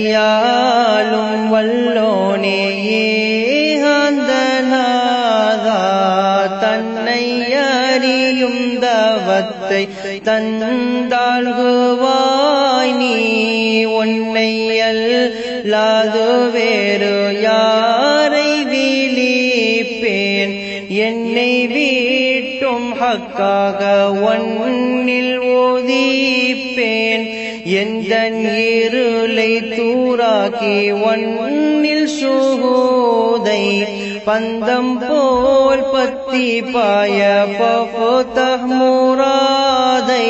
என்னையாளும் வல்லோனே ஏகாந்தநாதா தன்னை அறியும் தவத்தை தந்தாழ்குவாய் நீ உன்னையல்லாது வேறு யாரை விழிப்பேன் என்னை வீட்டும் ஹக்காக ஒன்னில் ஓதிப்பேன் எந்தன் இருளை தூராக்கி ஒன்னில் சுகூதை பந்தம் போல் பத்தி பாய ஃபஃப்தஹ் முராதை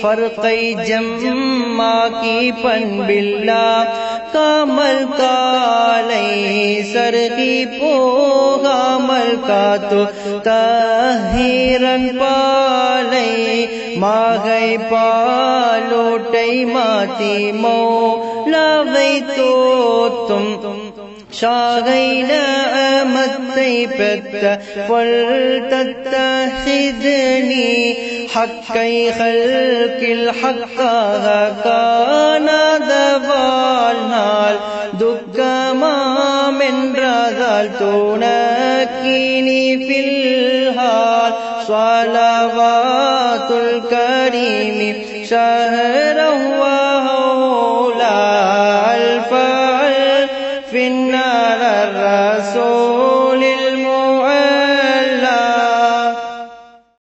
ஃபர்கை ஜம்மாக்கி பண்பில்லா காமல் காலை சருகி போகாமல் காத்து தஹீரன் பாலை மாகை பாலோட்டை மாத்தி மௌலாவை தோத்தும் ஷாகை நஅமத்தை பெற்ற فلتتخذني حقை ஹல்கில் ஹக்காக காணாத வாழ்நாள் துக்கமாம் என்றதால் துணக்கினி ஃபில்ஹால் ஸலவாத்துல் கரீமி ஷஹர